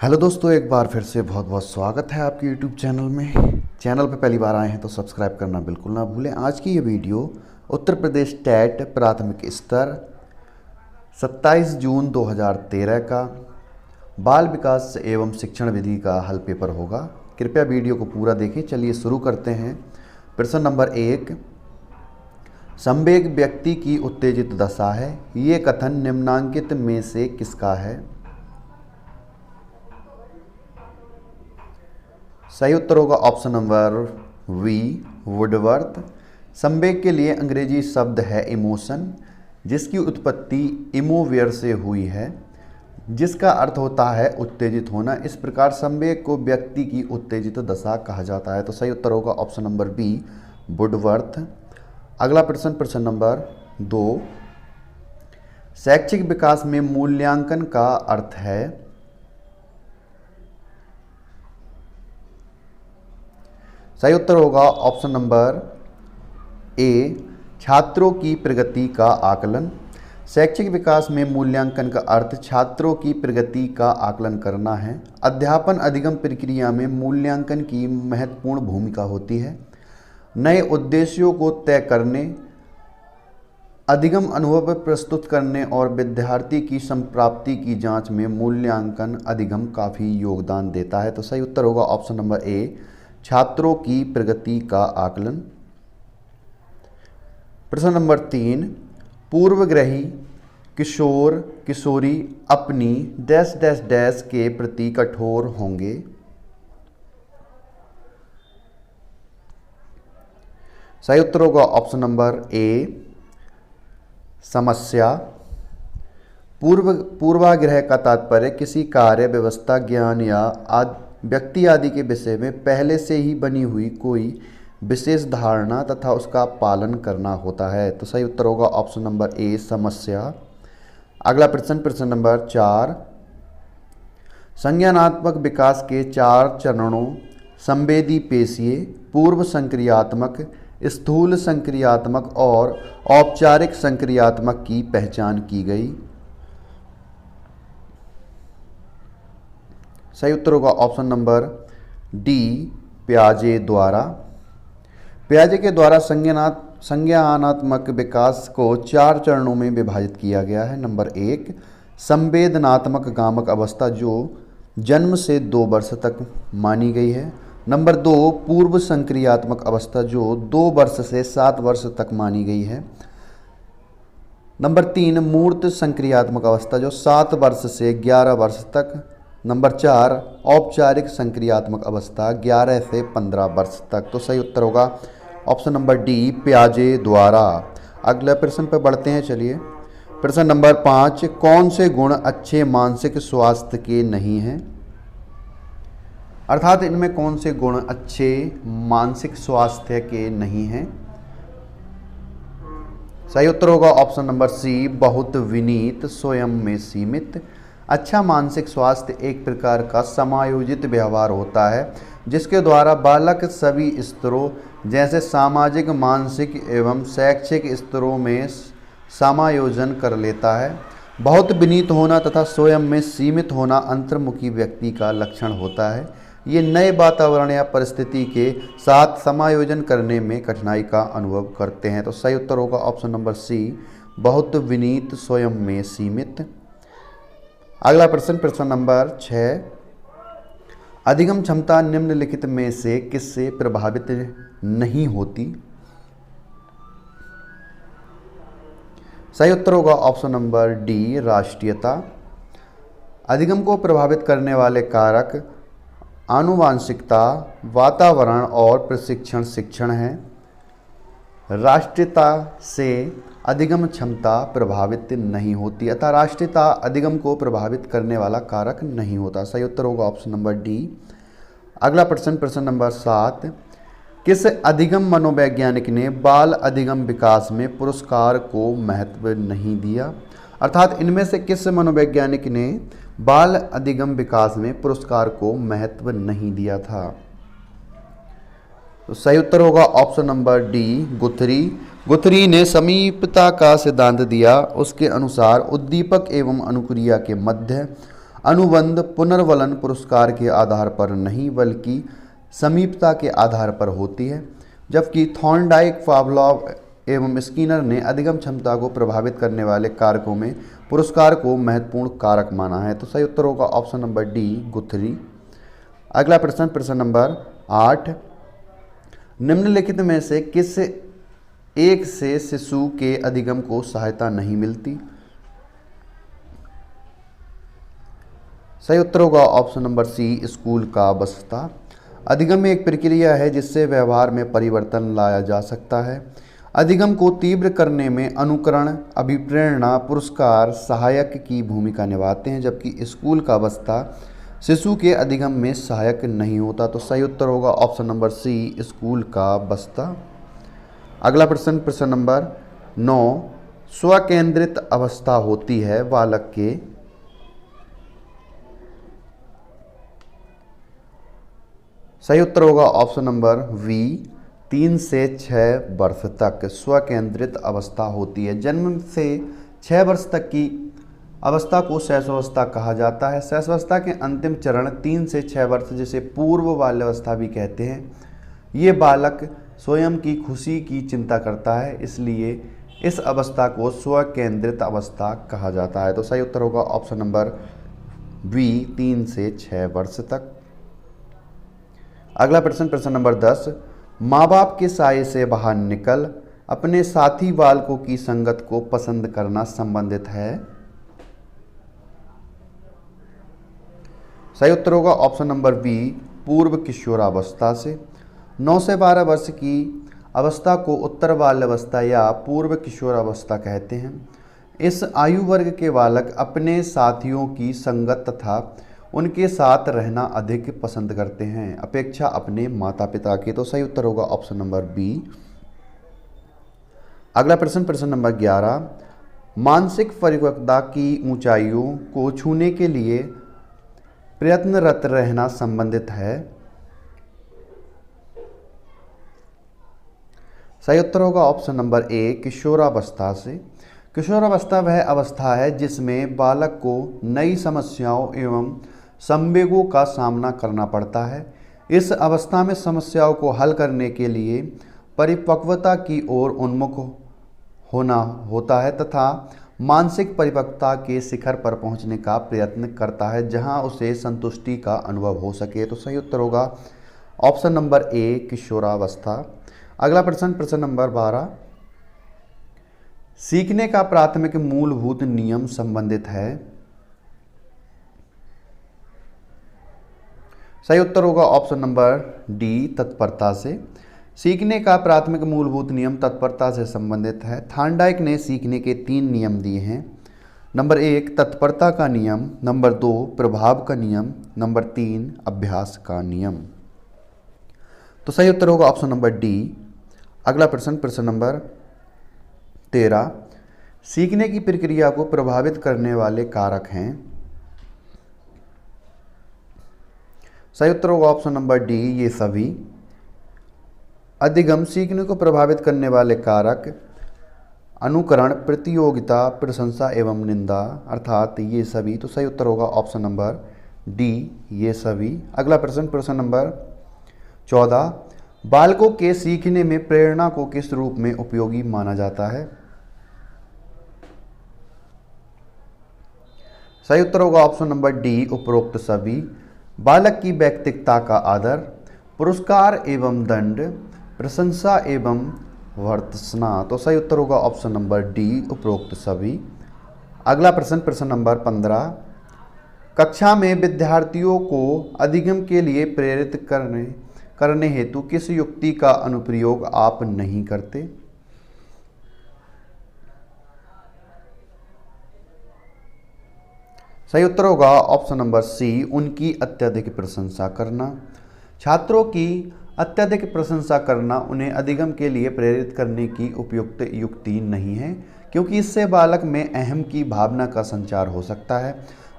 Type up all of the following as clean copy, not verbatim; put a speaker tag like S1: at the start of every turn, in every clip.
S1: Hello दोस्तों, एक बार फिर से बहुत बहुत स्वागत है आपके यूट्यूब चैनल में। चैनल पर पहली बार आए हैं तो सब्सक्राइब करना बिल्कुल ना भूलें। आज की ये वीडियो उत्तर प्रदेश टेट प्राथमिक स्तर 27 जून 2013 का बाल विकास एवं शिक्षण विधि का हल पेपर होगा। कृपया वीडियो को पूरा देखें। चलिए शुरू करते हैं। प्रश्न नंबर 1, संवेग व्यक्ति की उत्तेजित दशा है। ये कथन निम्नांकित में से किसका है? सही उत्तर होगा ऑप्शन नंबर वी, वुडवर्थ। संवेग के लिए अंग्रेजी शब्द है इमोशन, जिसकी उत्पत्ति इमोवेयर से हुई है, जिसका अर्थ होता है उत्तेजित होना। इस प्रकार संवेग को व्यक्ति की उत्तेजित दशा कहा जाता है। तो सही उत्तर होगा ऑप्शन नंबर बी, वुडवर्थ। अगला प्रश्न, प्रश्न नंबर 2, शैक्षिक विकास में मूल्यांकन का अर्थ है। सही उत्तर होगा ऑप्शन नंबर ए, छात्रों की प्रगति का आकलन। शैक्षिक विकास में मूल्यांकन का अर्थ छात्रों की प्रगति का आकलन करना है। अध्यापन अधिगम प्रक्रिया में मूल्यांकन की महत्वपूर्ण भूमिका होती है। नए उद्देश्यों को तय करने, अधिगम अनुभव प्रस्तुत करने और विद्यार्थी की संप्राप्ति की जांच में मूल्यांकन अधिगम काफ़ी योगदान देता है। तो सही उत्तर होगा ऑप्शन नंबर ए, छात्रों की प्रगति का आकलन। प्रश्न नंबर 3, पूर्वग्रही किशोर किशोरी अपनी डैश डैश डैश के प्रति कठोर होंगे। सही उत्तर होगा ऑप्शन नंबर ए, समस्या। पूर्वाग्रह का तात्पर्य किसी कार्य, व्यवस्था, ज्ञान या व्यक्ति आदि के विषय में पहले से ही बनी हुई कोई विशेष धारणा तथा उसका पालन करना होता है। तो सही उत्तर होगा ऑप्शन नंबर ए, समस्या। अगला प्रश्न, प्रश्न नंबर 4, संज्ञानात्मक विकास के 4 चरणों संवेदी पेशीय, पूर्व संक्रियात्मक, स्थूल संक्रियात्मक और औपचारिक संक्रियात्मक की पहचान की गई। सही उत्तर होगा ऑप्शन नंबर डी, पियाजे द्वारा। पियाजे के द्वारा संज्ञानात्मक विकास को 4 चरणों में विभाजित किया गया है। नंबर 1, संवेदनात्मक गामक अवस्था, जो जन्म से 2 वर्ष तक मानी गई है। नंबर 2, पूर्व संक्रियात्मक अवस्था, जो 2 वर्ष से 7 वर्ष तक मानी गई है। नंबर 3, मूर्त संक्रियात्मक अवस्था, जो 7 वर्ष से 11 वर्ष तक। नंबर 4, औपचारिक संक्रियात्मक अवस्था, 11 से 15 वर्ष तक। तो सही उत्तर होगा ऑप्शन नंबर डी, पियाजे द्वारा। अगले प्रश्न पर बढ़ते हैं। चलिए, प्रश्न नंबर 5, कौन से गुण अच्छे मानसिक स्वास्थ्य के नहीं हैं? अर्थात इनमें कौन से गुण अच्छे मानसिक स्वास्थ्य के नहीं हैं? सही उत्तर होगा ऑप्शन नंबर सी, बहुत विनीत, स्वयं में सीमित। अच्छा मानसिक स्वास्थ्य एक प्रकार का समायोजित व्यवहार होता है, जिसके द्वारा बालक सभी स्तरों जैसे सामाजिक, मानसिक एवं शैक्षिक स्तरों में समायोजन कर लेता है। बहुत विनीत होना तथा स्वयं में सीमित होना अंतर्मुखी व्यक्ति का लक्षण होता है। ये नए वातावरण या परिस्थिति के साथ समायोजन करने में कठिनाई का अनुभव करते हैं। तो सही उत्तर होगा ऑप्शन नंबर सी, बहुत विनीत, स्वयं में सीमित। अगला प्रश्न, प्रश्न नंबर 6, अधिगम क्षमता निम्नलिखित में से किससे प्रभावित नहीं होती? सही उत्तर होगा ऑप्शन नंबर डी, राष्ट्रीयता। अधिगम को प्रभावित करने वाले कारक आनुवांशिकता, वातावरण और प्रशिक्षण शिक्षण हैं। राष्ट्रीयता से अधिगम क्षमता प्रभावित नहीं होती, अतः राष्ट्रीयता अधिगम को प्रभावित करने वाला कारक नहीं होता। सही उत्तर होगा ऑप्शन नंबर डी। अगला प्रश्न, प्रश्न नंबर 7, किस अधिगम मनोवैज्ञानिक ने बाल अधिगम विकास में पुरस्कार को महत्व नहीं दिया? अर्थात इनमें से किस मनोवैज्ञानिक ने बाल अधिगम विकास में पुरस्कार को महत्व नहीं दिया था? तो सही उत्तर होगा ऑप्शन नंबर डी, गुथरी। गुथरी ने समीपता का सिद्धांत दिया। उसके अनुसार उद्दीपक एवं अनुक्रिया के मध्य अनुबंध पुनर्वलन पुरस्कार के आधार पर नहीं बल्कि समीपता के आधार पर होती है, जबकि थॉर्नडाइक, पावलोव एवं स्किनर ने अधिगम क्षमता को प्रभावित करने वाले कारकों में पुरस्कार को महत्वपूर्ण कारक माना है। तो सही उत्तर होगा ऑप्शन नंबर डी, गुथरी। अगला प्रश्न, प्रश्न नंबर 8, निम्नलिखित में से किस एक से शिशु के अधिगम को सहायता नहीं मिलती? सही उत्तर होगा ऑप्शन नंबर सी, स्कूल का अवस्था। अधिगम एक प्रक्रिया है जिससे व्यवहार में परिवर्तन लाया जा सकता है। अधिगम को तीव्र करने में अनुकरण, अभिप्रेरणा, पुरस्कार सहायक की भूमिका निभाते हैं, जबकि स्कूल का अवस्था शिशु के अधिगम में सहायक नहीं होता। तो सही उत्तर होगा ऑप्शन नंबर सी, स्कूल का अवस्था। अगला प्रश्न, प्रश्न नंबर 9, स्वकेंद्रित अवस्था होती है बालक के सही उत्तर होगा ऑप्शन नंबर वी, 3 से 6 वर्ष तक स्वकेंद्रित अवस्था होती है। जन्म से 6 वर्ष तक की अवस्था को शैशवावस्था कहा जाता है। शैशवावस्था के अंतिम चरण 3 से 6 वर्ष, जिसे पूर्व बाल्यावस्था भी कहते हैं, ये बालक स्वयं की खुशी की चिंता करता है, इसलिए इस अवस्था को स्वकेंद्रित अवस्था कहा जाता है। तो सही उत्तर होगा ऑप्शन नंबर बी, 3 से 6 वर्ष तक। अगला प्रश्न, प्रश्न नंबर 10, माँ बाप के साये से बाहर निकल अपने साथी बालकों की संगत को पसंद करना संबंधित है। सही उत्तर होगा ऑप्शन नंबर बी, पूर्व किशोरावस्था से। 9 से 12 वर्ष की अवस्था को उत्तर बाल्यावस्था या पूर्व किशोरावस्था कहते हैं। इस आयु वर्ग के बालक अपने साथियों की संगत तथा उनके साथ रहना अधिक पसंद करते हैं अपेक्षा अपने माता पिता के। तो सही उत्तर होगा ऑप्शन नंबर बी। अगला प्रश्न, प्रश्न नंबर 11, मानसिक परिपक्वता की ऊंचाइयों को छूने के लिए प्रयत्नरत रहना संबंधित है। सही उत्तर होगा ऑप्शन नंबर ए, किशोरावस्था से। किशोरावस्था वह अवस्था है जिसमें बालक को नई समस्याओं एवं संवेगों का सामना करना पड़ता है। इस अवस्था में समस्याओं को हल करने के लिए परिपक्वता की ओर उन्मुख होना होता है तथा मानसिक परिपक्वता के शिखर पर पहुंचने का प्रयत्न करता है, जहां उसे संतुष्टि का अनुभव हो सके। तो सही उत्तर होगा ऑप्शन नंबर ए, किशोरावस्था। अगला प्रश्न, प्रश्न नंबर 12, सीखने का प्राथमिक मूलभूत नियम संबंधित है। सही उत्तर होगा ऑप्शन नंबर डी, तत्परता से। सीखने का प्राथमिक मूलभूत नियम तत्परता से संबंधित है। थॉर्नडाइक ने सीखने के 3 नियम दिए हैं। नंबर 1, तत्परता का नियम, नंबर 2, प्रभाव का नियम, नंबर 3, अभ्यास का नियम। तो सही उत्तर होगा ऑप्शन नंबर डी। अगला प्रश्न, प्रश्न नंबर 13, सीखने की प्रक्रिया को प्रभावित करने वाले कारक हैं। सही उत्तर होगा ऑप्शन नंबर डी, ये सभी। अधिगम सीखने को प्रभावित करने वाले कारक अनुकरण, प्रतियोगिता, प्रशंसा एवं निंदा, अर्थात ये सभी। तो सही उत्तर होगा ऑप्शन नंबर डी, ये सभी। अगला प्रश्न, प्रश्न नंबर 14, बालकों के सीखने में प्रेरणा को किस रूप में उपयोगी माना जाता है। सही उत्तर होगा ऑप्शन नंबर डी, उपरोक्त सभी। बालक की व्यक्तित्वता का आदर, पुरस्कार एवं दंड, प्रशंसा एवं भर्त्सना। तो सही उत्तर होगा ऑप्शन नंबर डी, उपरोक्त सभी। अगला प्रश्न, प्रश्न नंबर 15, कक्षा में विद्यार्थियों को अधिगम के लिए प्रेरित करने हेतु किस युक्ति का अनुप्रयोग आप नहीं करते। सही उत्तर होगा ऑप्शन नंबर सी, उनकी अत्यधिक प्रशंसा करना। छात्रों की अत्यधिक प्रशंसा करना उन्हें अधिगम के लिए प्रेरित करने की उपयुक्त युक्ति नहीं है, क्योंकि इससे बालक में अहम की भावना का संचार हो सकता है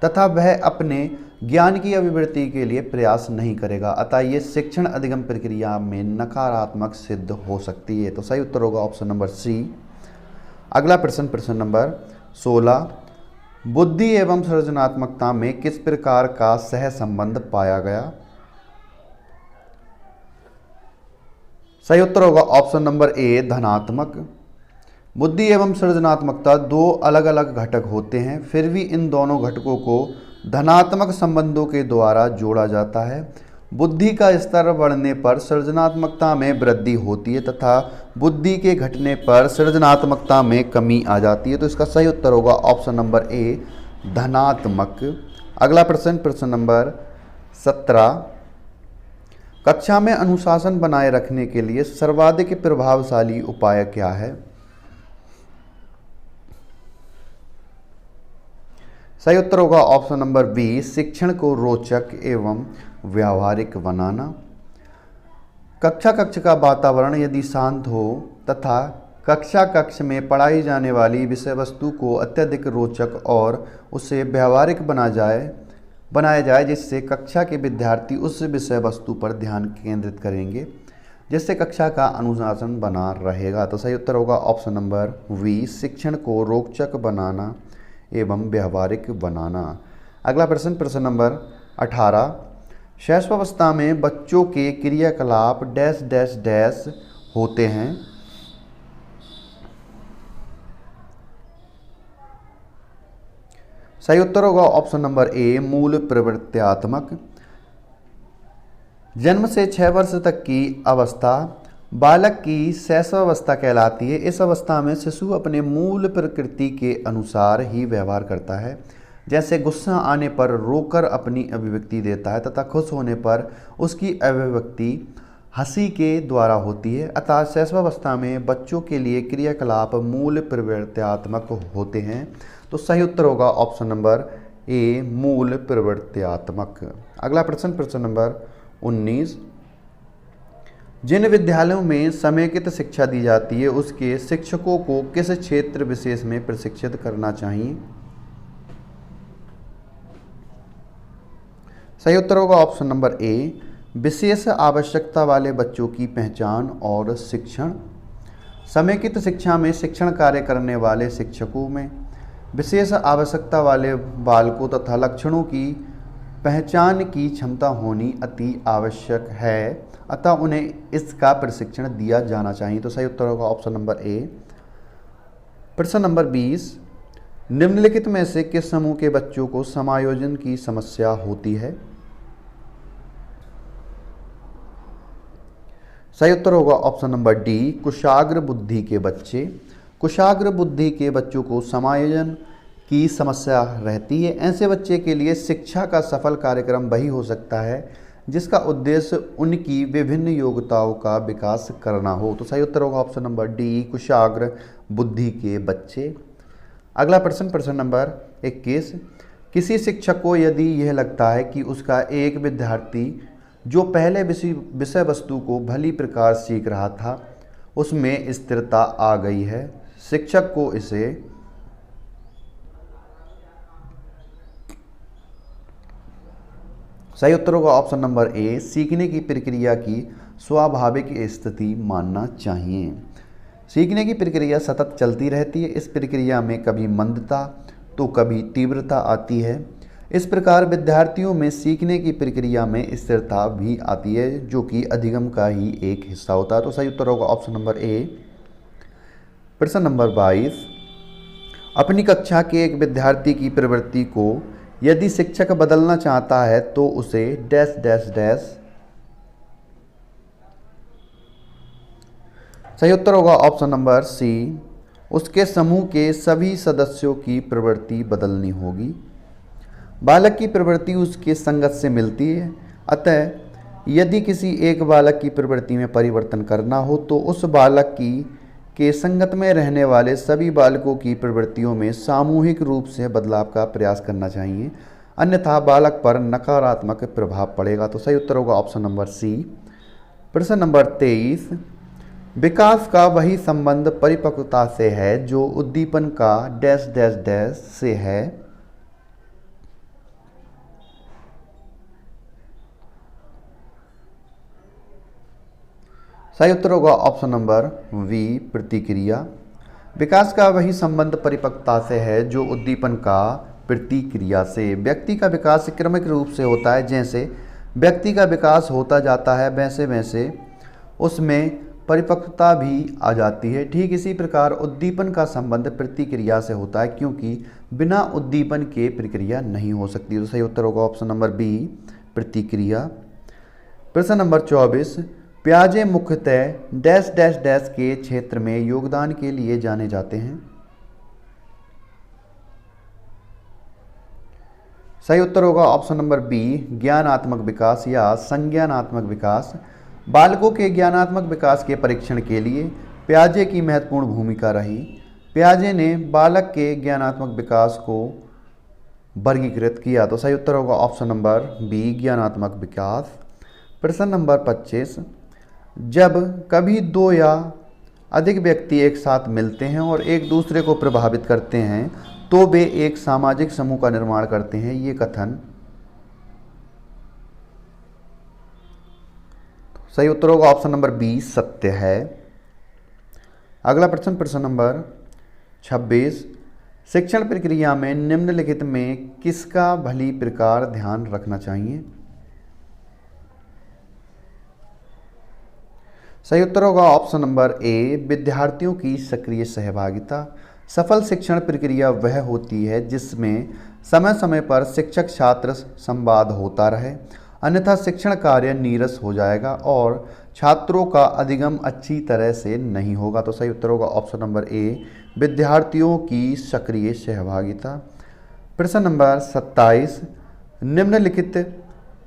S1: तथा वह अपने ज्ञान की अभिवृद्धि के लिए प्रयास नहीं करेगा, अतः ये शिक्षण अधिगम प्रक्रिया में नकारात्मक सिद्ध हो सकती है। तो सही उत्तर होगा ऑप्शन नंबर सी। अगला प्रश्न, प्रश्न नंबर 16, बुद्धि एवं सृजनात्मकता में किस प्रकार का सह संबंध पाया गया? सही उत्तर होगा ऑप्शन नंबर ए धनात्मक। बुद्धि एवं सृजनात्मकता दो अलग अलग घटक होते हैं, फिर भी इन दोनों घटकों को धनात्मक संबंधों के द्वारा जोड़ा जाता है। बुद्धि का स्तर बढ़ने पर सृजनात्मकता में वृद्धि होती है तथा बुद्धि के घटने पर सृजनात्मकता में कमी आ जाती है। तो इसका सही उत्तर होगा ऑप्शन नंबर ए धनात्मक। अगला प्रश्न, प्रश्न नंबर 17। कक्षा में अनुशासन बनाए रखने के लिए सर्वाधिक प्रभावशाली उपाय क्या है? सही उत्तर होगा ऑप्शन नंबर बी शिक्षण को रोचक एवं व्यावहारिक बनाना। कक्ष का वातावरण यदि शांत हो तथा कक्ष में पढ़ाई जाने वाली विषय वस्तु को अत्यधिक रोचक और उसे व्यावहारिक बनाया जाए जिससे कक्षा के विद्यार्थी उस विषय वस्तु पर ध्यान केंद्रित करेंगे, जिससे कक्षा का अनुशासन बना रहेगा। तो सही उत्तर होगा ऑप्शन नंबर वी शिक्षण को रोचक बनाना एवं व्यावहारिक बनाना। अगला प्रश्न, प्रश्न नंबर 18। शैशवावस्था में बच्चों के क्रियाकलाप डैश डैश डैश होते हैं। सही उत्तर होगा ऑप्शन नंबर ए मूल प्रवृत्त्यात्मक। जन्म से 6 वर्ष तक की अवस्था बालक की शैशवावस्था कहलाती है। इस अवस्था में शिशु अपने मूल प्रकृति के अनुसार ही व्यवहार करता है, जैसे गुस्सा आने पर रोकर अपनी अभिव्यक्ति देता है तथा खुश होने पर उसकी अभिव्यक्ति हंसी के द्वारा होती है। अतः शैशवावस्था में बच्चों के लिए क्रियाकलाप मूल प्रवृत्त्यात्मक होते हैं। तो सही उत्तर होगा ऑप्शन नंबर ए मूल प्रवृत्त्यात्मक। अगला प्रश्न, प्रश्न नंबर 19। जिन विद्यालयों में समेकित शिक्षा दी जाती है उसके शिक्षकों को किस क्षेत्र विशेष में प्रशिक्षित करना चाहिए? सही उत्तर होगा ऑप्शन नंबर ए विशेष आवश्यकता वाले बच्चों की पहचान और शिक्षण। समेकित शिक्षा में शिक्षण कार्य करने वाले शिक्षकों में विशेष आवश्यकता वाले बालकों तथा लक्षणों की पहचान की क्षमता होनी अति आवश्यक है, अतः उन्हें इसका प्रशिक्षण दिया जाना चाहिए। तो सही उत्तर होगा ऑप्शन नंबर ए। प्रश्न नंबर 20। निम्नलिखित में से किस समूह के बच्चों को समायोजन की समस्या होती है? सही उत्तर होगा ऑप्शन नंबर डी कुशाग्र बुद्धि के बच्चे। कुशाग्र बुद्धि के बच्चों को समायोजन की समस्या रहती है। ऐसे बच्चे के लिए शिक्षा का सफल कार्यक्रम वही हो सकता है जिसका उद्देश्य उनकी विभिन्न योग्यताओं का विकास करना हो। तो सही उत्तर होगा ऑप्शन नंबर डी कुशाग्र बुद्धि के बच्चे। अगला प्रश्न, प्रश्न नंबर 21। किसी शिक्षक को यदि यह लगता है कि उसका एक विद्यार्थी जो पहले विषय वस्तु को भली प्रकार सीख रहा था उसमें स्थिरता आ गई है, शिक्षक को इसे सही उत्तर होगा ऑप्शन नंबर ए सीखने की प्रक्रिया की स्वाभाविक स्थिति मानना चाहिए। सीखने की प्रक्रिया सतत चलती रहती है। इस प्रक्रिया में कभी मंदता तो कभी तीव्रता आती है। इस प्रकार विद्यार्थियों में सीखने की प्रक्रिया में स्थिरता भी आती है जो कि अधिगम का ही एक हिस्सा होता है। तो सही उत्तर होगा ऑप्शन नंबर ए। प्रश्न नंबर 22। अपनी कक्षा के एक विद्यार्थी की प्रवृत्ति को यदि शिक्षक बदलना चाहता है तो उसे डैश डैश डैश। सही उत्तर होगा ऑप्शन नंबर सी उसके समूह के सभी सदस्यों की प्रवृत्ति बदलनी होगी। बालक की प्रवृत्ति उसके संगत से मिलती है, अतः यदि किसी एक बालक की प्रवृत्ति में परिवर्तन करना हो तो उस बालक के संगत में रहने वाले सभी बालकों की प्रवृत्तियों में सामूहिक रूप से बदलाव का प्रयास करना चाहिए, अन्यथा बालक पर नकारात्मक प्रभाव पड़ेगा। तो सही उत्तर होगा ऑप्शन नंबर सी। प्रश्न नंबर 23। विकास का वही संबंध परिपक्वता से है जो उद्दीपन का डैश डैश डैश से है। सही उत्तर होगा ऑप्शन नंबर वी प्रतिक्रिया। विकास का वही संबंध परिपक्वता से है जो उद्दीपन का प्रतिक्रिया से। व्यक्ति का विकास क्रमिक रूप से होता है, जैसे व्यक्ति का विकास होता जाता है वैसे वैसे उसमें परिपक्वता भी आ जाती है। ठीक इसी प्रकार उद्दीपन का संबंध प्रतिक्रिया से होता है, क्योंकि बिना उद्दीपन के प्रक्रिया नहीं हो सकती। तो सही उत्तर होगा ऑप्शन नंबर बी, प्रतिक्रिया। प्रश्न नंबर 24, पियाजे मुख्यतः डैश डैश डैश के क्षेत्र में योगदान के लिए जाने जाते हैं। सही उत्तर होगा ऑप्शन नंबर बी, ज्ञानात्मक विकास या संज्ञानात्मक विकास। बालकों के ज्ञानात्मक विकास के परीक्षण के लिए पियाजे की महत्वपूर्ण भूमिका रही। पियाजे ने बालक के ज्ञानात्मक विकास को वर्गीकृत किया। तो सही उत्तर होगा ऑप्शन नंबर बी, ज्ञानात्मक विकास। प्रश्न नंबर 25, जब कभी दो या अधिक व्यक्ति एक साथ मिलते हैं और एक दूसरे को प्रभावित करते हैं तो वे एक सामाजिक समूह का निर्माण करते हैं। ये कथन सही उत्तर होगा ऑप्शन नंबर बी, सत्य है। अगला प्रश्न, प्रश्न नंबर 26, शिक्षण प्रक्रिया में निम्नलिखित में किसका भली प्रकार ध्यान रखना चाहिए। सही उत्तर होगा ऑप्शन नंबर ए, विद्यार्थियों की सक्रिय सहभागिता। सफल शिक्षण प्रक्रिया वह होती है जिसमें समय समय पर शिक्षक छात्र संवाद होता रहे, अन्यथा शिक्षण कार्य नीरस हो जाएगा और छात्रों का अधिगम अच्छी तरह से नहीं होगा। तो सही उत्तर होगा ऑप्शन नंबर ए, विद्यार्थियों की सक्रिय सहभागिता। प्रश्न नंबर 27, निम्नलिखित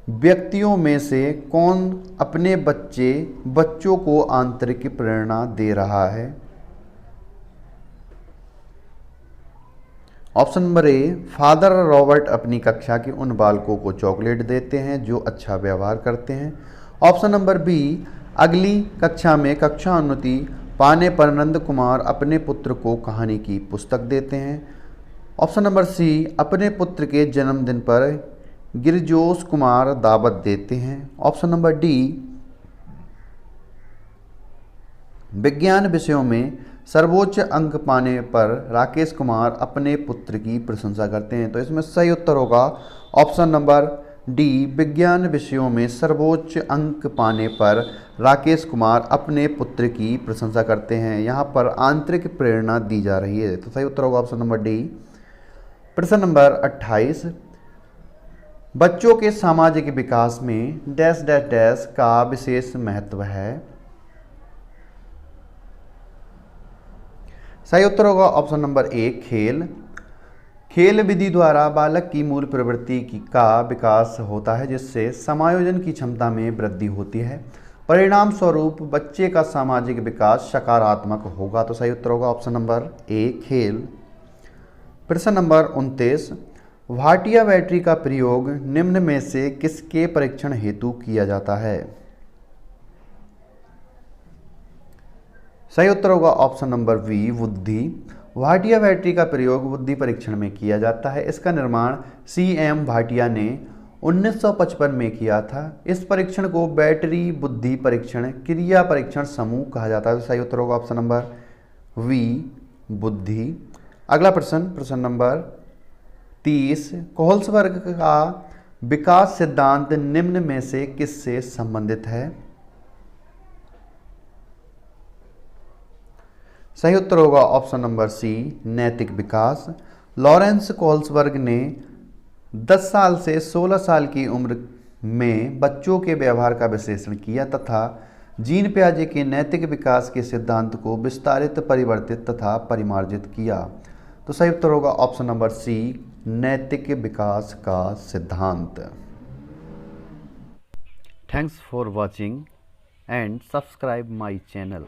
S1: व्यक्तियों में से कौन अपने बच्चों को आंतरिक प्रेरणा दे रहा है। Option number A, father Robert अपनी कक्षा के उन बालकों को चॉकलेट देते हैं जो अच्छा व्यवहार करते हैं। ऑप्शन नंबर बी, अगली कक्षा में कक्षाोन्नति पाने पर नंद कुमार अपने पुत्र को कहानी की पुस्तक देते हैं। ऑप्शन नंबर सी, अपने पुत्र के जन्मदिन पर गिरजोश कुमार दावत देते हैं। ऑप्शन नंबर डी, विज्ञान विषयों में सर्वोच्च अंक पाने पर राकेश कुमार अपने पुत्र की प्रशंसा करते हैं। तो इसमें सही उत्तर होगा ऑप्शन नंबर डी, विज्ञान विषयों में सर्वोच्च अंक पाने पर राकेश कुमार अपने पुत्र की प्रशंसा करते हैं। यहाँ पर आंतरिक प्रेरणा दी जा रही है। तो सही उत्तर होगा ऑप्शन नंबर डी। प्रश्न नंबर 28, बच्चों के सामाजिक विकास में डैश डैश डैश का विशेष महत्व है। सही उत्तर होगा ऑप्शन नंबर ए, खेल। खेल विधि द्वारा बालक की मूल प्रवृत्ति का विकास होता है, जिससे समायोजन की क्षमता में वृद्धि होती है। परिणाम स्वरूप बच्चे का सामाजिक विकास सकारात्मक होगा। तो सही उत्तर होगा ऑप्शन नंबर ए, खेल। प्रश्न नंबर 29, भाटिया बैटरी का प्रयोग निम्न में से किसके परीक्षण हेतु किया जाता है। सही उत्तर होगा ऑप्शन नंबर बी, बुद्धि। भाटिया बैटरी का प्रयोग बुद्धि परीक्षण में किया जाता है। इसका निर्माण CM भाटिया ने 1955 में किया था। इस परीक्षण को बैटरी बुद्धि परीक्षण क्रिया परीक्षण समूह कहा जाता है। तो सही उत्तर होगा ऑप्शन नंबर वी, बुद्धि। अगला प्रश्न, प्रश्न नंबर 30, कोहल्सबर्ग का विकास सिद्धांत निम्न में से किससे संबंधित है। सही उत्तर होगा ऑप्शन नंबर सी, नैतिक विकास। लॉरेंस कोहल्सबर्ग ने 10 साल से 16 साल की उम्र में बच्चों के व्यवहार का विश्लेषण किया तथा जीन पियाजे के नैतिक विकास के सिद्धांत को विस्तारित, परिवर्तित तथा परिमार्जित किया। तो सही उत्तर होगा ऑप्शन नंबर सी, नैतिक विकास का सिद्धांत। Thanks for watching and subscribe my channel.